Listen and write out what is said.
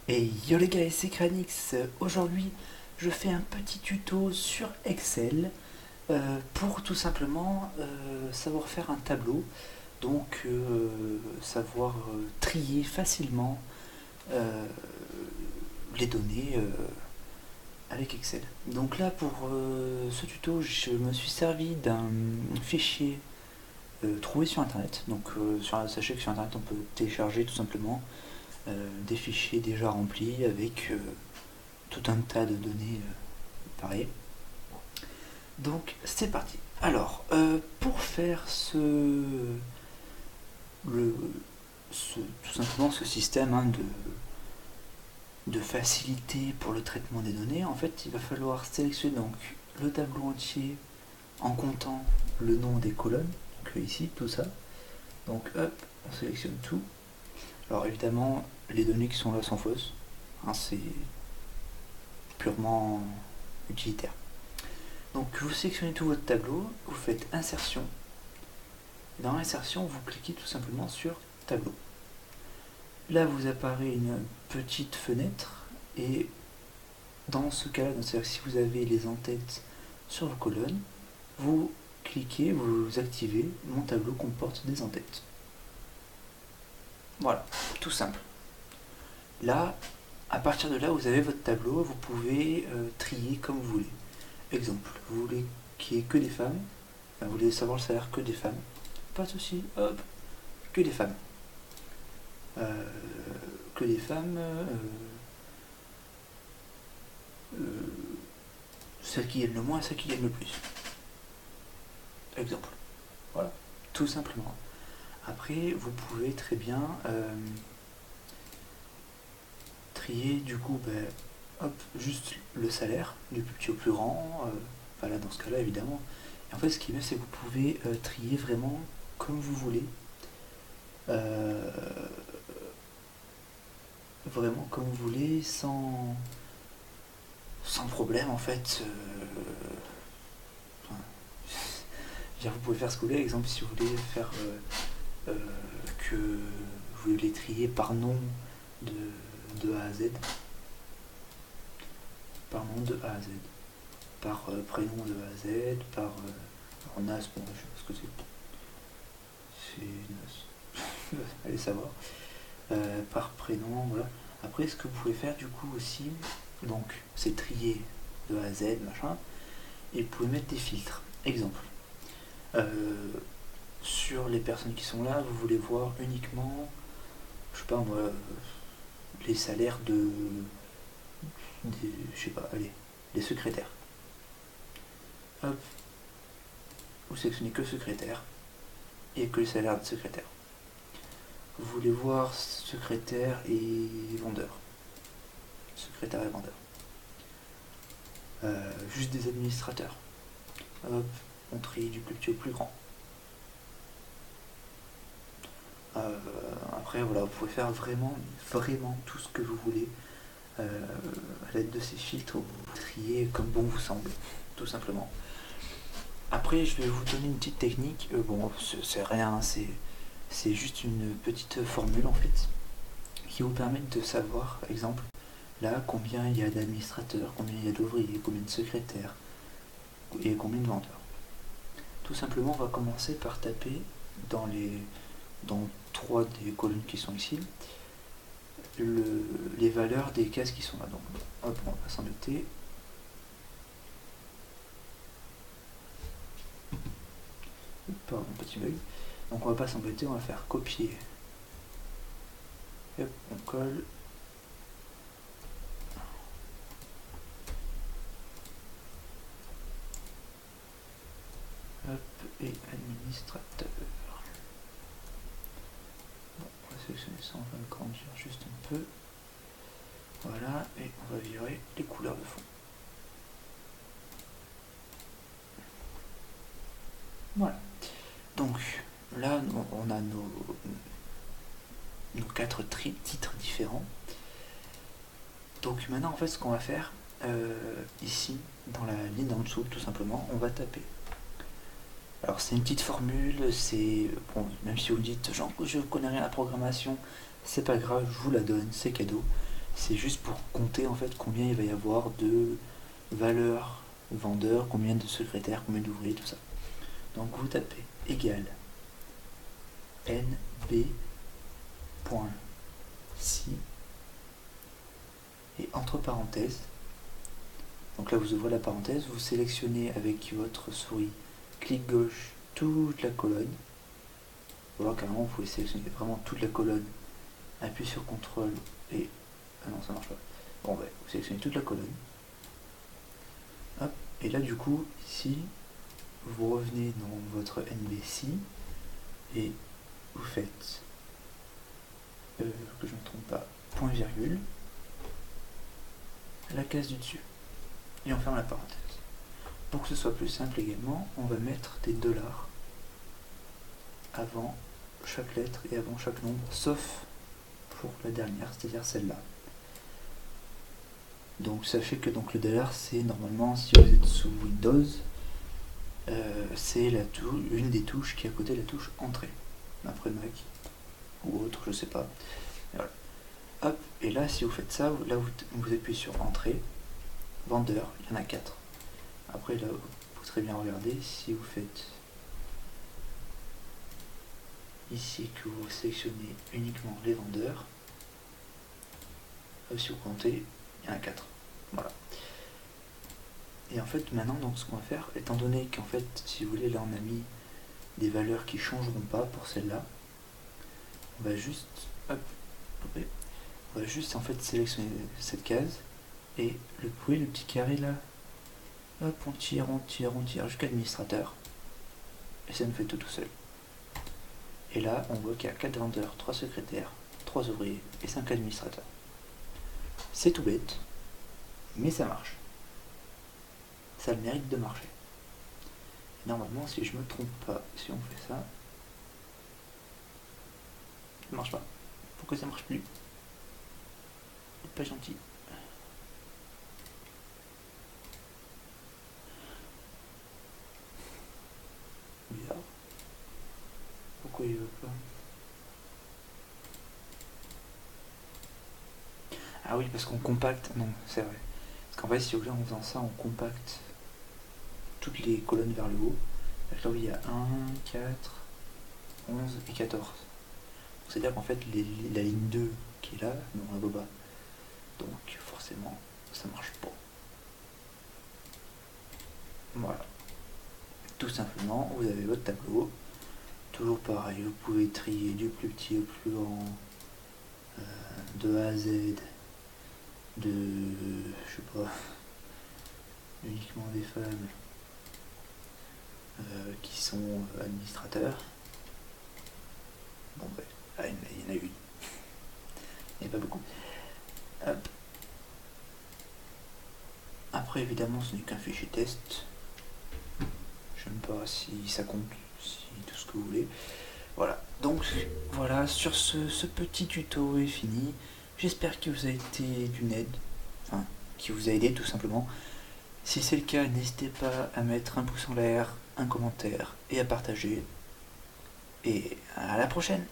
Et yo les gars, c'est Cranix. Aujourd'hui, je fais un petit tuto sur Excel pour tout simplement savoir faire un tableau, donc savoir trier facilement euh, les données avec Excel. Donc là, pour ce tuto, je me suis servi d'un fichier trouvé sur Internet. Donc sachez que sur Internet, on peut télécharger tout simplement des fichiers déjà remplis avec tout un tas de données pareilles. Donc c'est parti. Alors, pour faire le, tout simplement ce système de facilité pour le traitement des données, en fait, il va falloir sélectionner donc le tableau entier en comptant le nom des colonnes. Donc ici, tout ça. Donc hop, on sélectionne tout. Alors évidemment, les données qui sont là sont fausses. Hein, c'est purement utilitaire. Donc vous sélectionnez tout votre tableau, vous faites insertion. Dans l'insertion, vous cliquez tout simplement sur tableau. Là vous apparaît une petite fenêtre et dans ce cas-là, c'est-à-dire si vous avez les en-têtes sur vos colonnes, vous cliquez, vous activez mon tableau comporte des en-têtes. Voilà, tout simple. Là, à partir de là, vous avez votre tableau, vous pouvez trier comme vous voulez. Exemple, vous voulez qu'il n'y ait que des femmes, enfin, vous voulez savoir le salaire que des femmes, pas de souci, hop, que des femmes. Euh, que des femmes, celles qui gagnent le moins, celles qui gagnent le plus. Exemple. Voilà, tout simplement. Après, vous pouvez très bien trier du coup, hop, juste le salaire, du plus petit au plus grand, voilà, dans ce cas-là évidemment. Et en fait, ce qui est bien, c'est que vous pouvez trier vraiment comme vous voulez. Euh, Vraiment comme vous voulez, sans problème en fait. Enfin, vous pouvez faire ce que vous voulez. Exemple, si vous voulez faire que vous voulez les trier par nom de A à Z, par nom de A à Z, par prénom de A à Z, par Nas, bon, je sais pas ce que c'est Nas, allez savoir, par prénom, voilà. Après, ce que vous pouvez faire du coup aussi, donc c'est trier de A à Z, machin, et vous pouvez mettre des filtres. Exemple, sur les personnes qui sont là, vous voulez voir uniquement, je sais pas moi, les salaires je sais pas, allez, des secrétaires. Hop, vous sélectionnez que secrétaire et que les salaires de secrétaire. Vous voulez voir secrétaire et vendeur. Secrétaire et vendeur. Juste des administrateurs. Hop, on trie du plus petit au plus grand. Après, voilà, vous pouvez faire vraiment tout ce que vous voulez à l'aide de ces filtres. Vous triez comme bon vous semble, tout simplement. Après, je vais vous donner une petite technique. Bon, c'est rien, c'est juste une petite formule en fait qui vous permet de savoir, par exemple, là combien il y a d'administrateurs, combien il y a d'ouvriers, combien de secrétaires et combien de vendeurs. Tout simplement, on va commencer par taper dans trois des colonnes qui sont ici les valeurs des cases qui sont là. Donc, hop, on va s'embêter. Pardon, petit bug. Donc on va pas s'embêter, on va faire copier. Hop, on colle. Hop, et administrateur. Bon, on va sélectionner ça, on va le grandir juste un peu. Voilà, et on va virer les couleurs de fond. Voilà. Donc là, on a nos quatre titres différents. Donc maintenant, en fait, ce qu'on va faire, ici, dans la ligne en dessous, tout simplement, on va taper. Alors c'est une petite formule, c'est bon, même si vous me dites genre je connais rien à la programmation, c'est pas grave, je vous la donne, c'est cadeau. c'est juste pour compter en fait combien il va y avoir de valeurs vendeurs, combien de secrétaires, combien d'ouvriers, tout ça. Donc vous tapez égal nb.si et entre parenthèses, donc là vous ouvrez la parenthèse, vous sélectionnez avec votre souris clic gauche toute la colonne. Voilà, carrément vous pouvez sélectionner vraiment toute la colonne, appuyez sur CTRL et... ah non, ça marche pas. Bon, bah, vous sélectionnez toute la colonne. Hop, et là du coup, ici, vous revenez dans votre NBC et vous faites, que je ne me trompe pas, point virgule, la case du dessus. Et on ferme la parenthèse. Pour que ce soit plus simple également, on va mettre des dollars avant chaque lettre et avant chaque nombre, sauf pour la dernière, c'est-à-dire celle-là. Donc sachez que donc, le dollar, c'est normalement, si vous êtes sous Windows, c'est une des touches qui est à côté de la touche entrée. Après Mac ou autre, je sais pas. Et voilà. Hop, et là si vous faites ça, là vous appuyez sur entrée, vendeur, il y en a 4. Après là, vous serez bien regarder, si vous faites ici que vous sélectionnez uniquement les vendeurs, si vous comptez, il y en a 4. Voilà. Et en fait maintenant donc ce qu'on va faire, étant donné qu'en fait si vous voulez là on a mis des valeurs qui changeront pas pour celle-là, on va juste on va juste en fait sélectionner cette case et le petit carré là, hop, on tire jusqu'à administrateur et ça nous fait tout seul. Et là on voit qu'il y a 4 vendeurs, 3 secrétaires, 3 ouvriers et 5 administrateurs. C'est tout bête, mais ça marche. Ça a le mérite de marcher. Et normalement, si je me trompe pas, si on fait ça, ça marche pas. Pourquoi ça marche plus? C'est pas gentil. Bizarre. Pourquoi il veut pas? Ah oui, parce qu'on compacte. Non, c'est vrai. Parce qu'en fait, si vous voulez, en faisant ça, on compacte toutes les colonnes vers le haut. Là où il y a 1, 4, 11 et 14. C'est-à-dire qu'en fait, la ligne 2 qui est là, non, on la voit pas. Donc forcément, ça marche pas. Voilà. Tout simplement, vous avez votre tableau. Toujours pareil, vous pouvez trier du plus petit au plus grand, de A à Z, de, je sais pas, uniquement des femmes qui sont administrateurs. Bon, bref, il y en a une. Il n'y a pas beaucoup. Hop. Après, évidemment, ce n'est qu'un fichier test. Je ne sais pas si ça compte, si tout ce que vous voulez. Voilà, donc voilà, sur ce petit tuto est fini. J'espère qu'il vous a été d'une aide, enfin, qu'il vous a aidé tout simplement. Si c'est le cas, n'hésitez pas à mettre un pouce en l'air, un commentaire et à partager. Et à la prochaine!